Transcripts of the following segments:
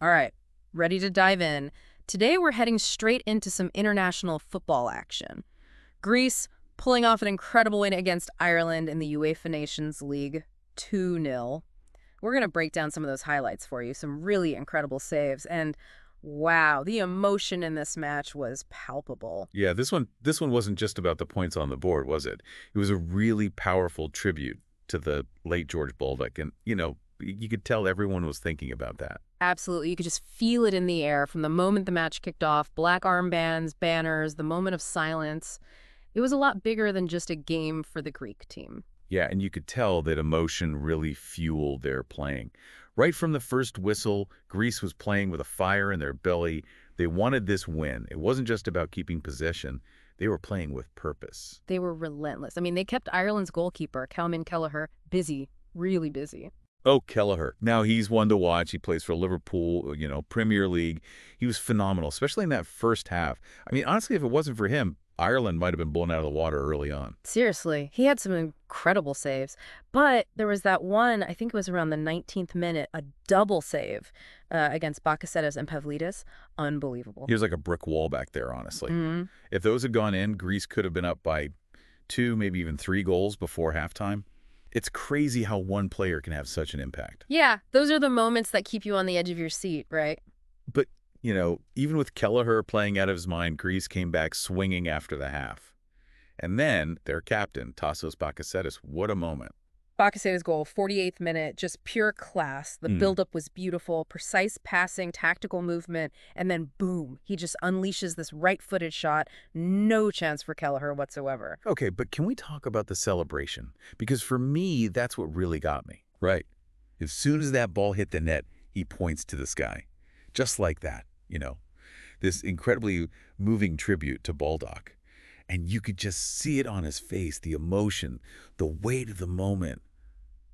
All right, ready to dive in. Today we're heading straight into some international football action. Greece pulling off an incredible win against Ireland in the UEFA Nations League, 2-0. We're going to break down some of those highlights for you, some really incredible saves. And wow, the emotion in this match was palpable. Yeah, this one wasn't just about the points on the board, was it? It was a really powerful tribute to the late George Baldock. And, you could tell everyone was thinking about that. Absolutely. You could just feel it in the air from the moment the match kicked off. Black armbands, banners, the moment of silence. It was a lot bigger than just a game for the Greek team. Yeah, and you could tell that emotion really fueled their playing. Right from the first whistle, Greece was playing with a fire in their belly. They wanted this win. It wasn't just about keeping possession. They were playing with purpose. They were relentless. I mean, they kept Ireland's goalkeeper, Calvin Kelleher, busy, really busy. Oh, Kelleher. Now he's one to watch. He plays for Liverpool, Premier League. He was phenomenal, especially in that first half. I mean, honestly, if it wasn't for him, Ireland might have been blown out of the water early on. Seriously, he had some incredible saves. But there was that one, I think it was around the 19th minute, a double save against Bakasetas and Mantalos. Unbelievable. He was like a brick wall back there, honestly. Mm-hmm. If those had gone in, Greece could have been up by 2, maybe even 3 goals before halftime. It's crazy how one player can have such an impact. Yeah, those are the moments that keep you on the edge of your seat, right? But, even with Kelleher playing out of his mind, Greece came back swinging after the half. And then their captain, Tassos Bakasetas, what a moment. Bakasetas' goal, 48th minute, just pure class. The buildup was beautiful, precise passing, tactical movement, and then boom, he just unleashes this right-footed shot. No chance for Kelleher whatsoever. Okay, but can we talk about the celebration? Because for me, that's what really got me. Right. As soon as that ball hit the net, he points to the sky. Just like that, this incredibly moving tribute to Baldock. And you could just see it on his face, the emotion, the weight of the moment.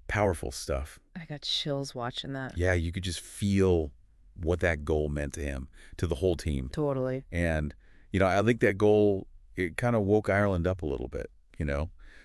Powerful stuff. I got chills watching that. Yeah, you could just feel what that goal meant to him, to the whole team. Totally. And, I think that goal, it kind of woke Ireland up a little bit,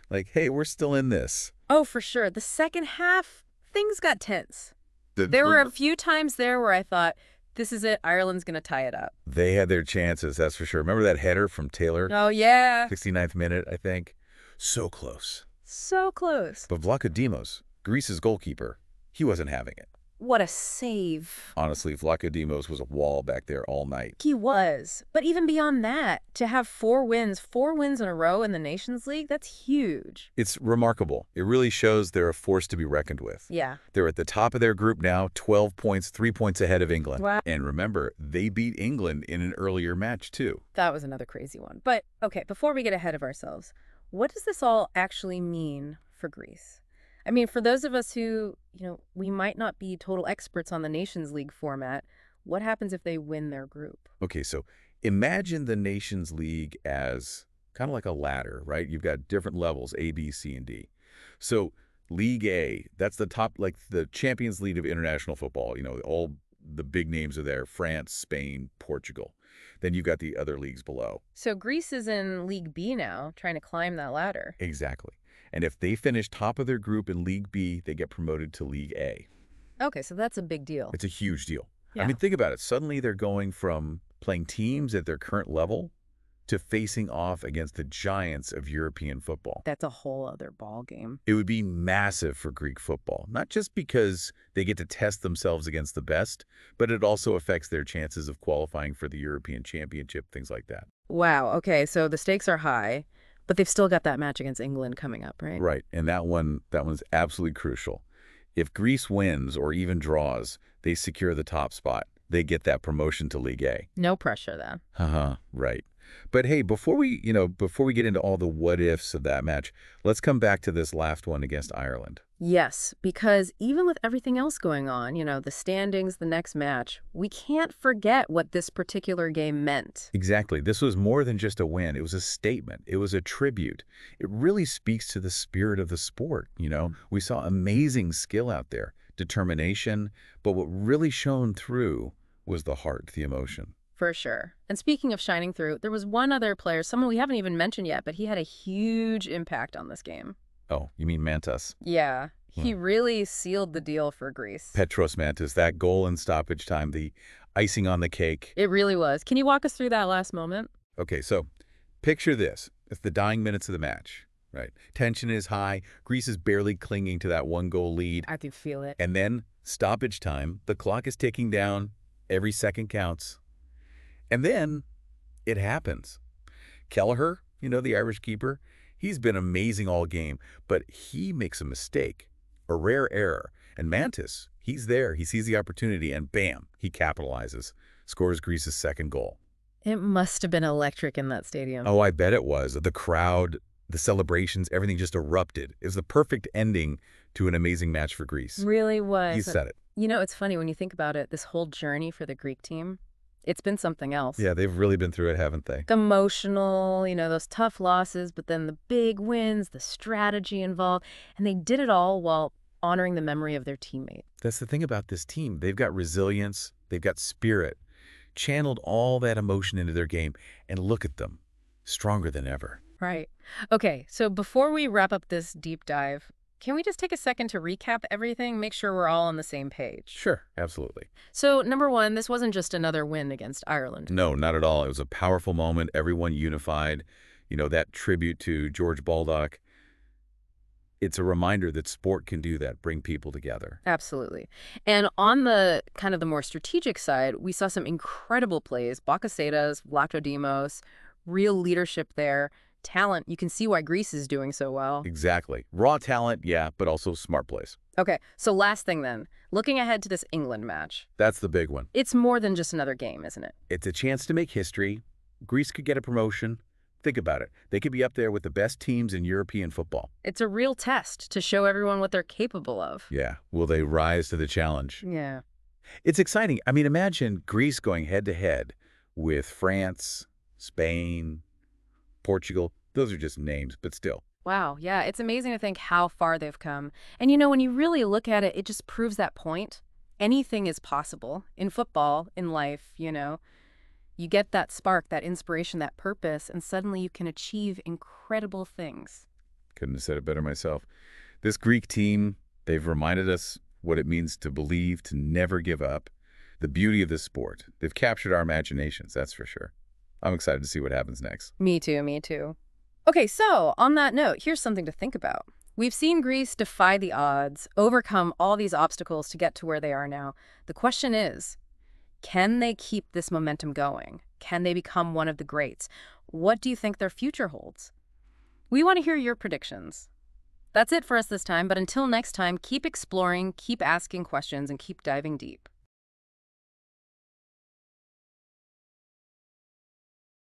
Like, hey, we're still in this. Oh, for sure. The second half, things got tense. There were a few times there where I thought, this is it. Ireland's going to tie it up. They had their chances, that's for sure. Remember that header from Taylor? Oh, yeah. 69th minute, I think. So close. So close. But Vlachodimos, Greece's goalkeeper, he wasn't having it. What a save. Honestly, Vlachodimos was a wall back there all night. He was. But even beyond that, to have 4 wins in a row in the Nations League, that's huge. It's remarkable. It really shows they're a force to be reckoned with. Yeah. They're at the top of their group now, 12 points, 3 points ahead of England. Wow. And remember, they beat England in an earlier match, too. That was another crazy one. But, okay, before we get ahead of ourselves, what does this all actually mean for Greece? I mean, for those of us who, we might not be total experts on the Nations League format, what happens if they win their group? Okay, so imagine the Nations League as kind of like a ladder, right? You've got different levels, A, B, C, and D. So League A, that's the top, like the Champions League of international football. All the big names are there, France, Spain, Portugal. Then you've got the other leagues below. So Greece is in League B now, trying to climb that ladder. Exactly. And if they finish top of their group in League B, they get promoted to League A. Okay, so that's a big deal. It's a huge deal. Yeah. I mean, think about it. Suddenly they're going from playing teams at their current level to facing off against the giants of European football. That's a whole other ball game. It would be massive for Greek football, not just because they get to test themselves against the best, but it also affects their chances of qualifying for the European Championship, things like that. Wow, okay, so the stakes are high, but they've still got that match against England coming up, right? Right, and that one's absolutely crucial. If Greece wins or even draws, they secure the top spot. They get that promotion to League A. No pressure then. Right. But hey, before we get into all the what ifs of that match, let's come back to this last one against Ireland. Yes, because even with everything else going on, the standings, the next match, we can't forget what this particular game meant. Exactly. This was more than just a win. It was a statement. It was a tribute. It really speaks to the spirit of the sport. We saw amazing skill out there, determination, but what really shone through was the heart, the emotion. For sure. And speaking of shining through, there was one other player, someone we haven't even mentioned yet, but he had a huge impact on this game. Oh, you mean Mantas? Yeah. He really sealed the deal for Greece. Petros Mantis, that goal in stoppage time, the icing on the cake. It really was. Can you walk us through that last moment? Okay, so picture this. It's the dying minutes of the match, right? Tension is high. Greece is barely clinging to that one-goal lead. I can feel it. And then stoppage time. The clock is ticking down. Every second counts. And then it happens. Kelleher, the Irish keeper, he's been amazing all game, but he makes a mistake, a rare error. And Mantis, he's there. He sees the opportunity, and bam, he capitalizes, scores Greece's second goal. It must have been electric in that stadium. Oh, I bet it was. The crowd, the celebrations, everything just erupted. It was the perfect ending to an amazing match for Greece. Really was. You said it. It's funny when you think about it, this whole journey for the Greek team, it's been something else. Yeah, they've really been through it, haven't they? Emotional, those tough losses, but then the big wins, the strategy involved, and they did it all while honoring the memory of their teammate. That's the thing about this team. They've got resilience. They've got spirit. Channeled all that emotion into their game, and look at them, stronger than ever. Right. Okay, so before we wrap up this deep dive, can we just take a second to recap everything, make sure we're all on the same page? Sure, absolutely. So, number one, this wasn't just another win against Ireland. No, not at all. It was a powerful moment, everyone unified. That tribute to George Baldock. It's a reminder that sport can do that, bring people together. Absolutely. And on the kind of the more strategic side, we saw some incredible plays. Bakasetas, Vlachodimos, real leadership there. Talent. You can see why Greece is doing so well. Exactly. Raw talent, yeah, but also smart plays. Okay, so last thing then. Looking ahead to this England match. That's the big one. It's more than just another game, isn't it? It's a chance to make history. Greece could get a promotion. Think about it. They could be up there with the best teams in European football. It's a real test to show everyone what they're capable of. Yeah. Will they rise to the challenge? Yeah. It's exciting. I mean, imagine Greece going head-to-head with France, Spain, Portugal. Those are just names, but still. Wow, yeah, it's amazing to think how far they've come. And when you really look at it, it just proves that point. Anything is possible in football, in life, You get that spark, that inspiration, that purpose, and suddenly you can achieve incredible things. Couldn't have said it better myself. This Greek team, they've reminded us what it means to believe, to never give up. The beauty of this sport. They've captured our imaginations, that's for sure. I'm excited to see what happens next. Me too, me too. Okay, so on that note, here's something to think about. We've seen Greece defy the odds, overcome all these obstacles to get to where they are now. The question is, can they keep this momentum going? Can they become one of the greats? What do you think their future holds? We want to hear your predictions. That's it for us this time, but until next time, keep exploring, keep asking questions, and keep diving deep.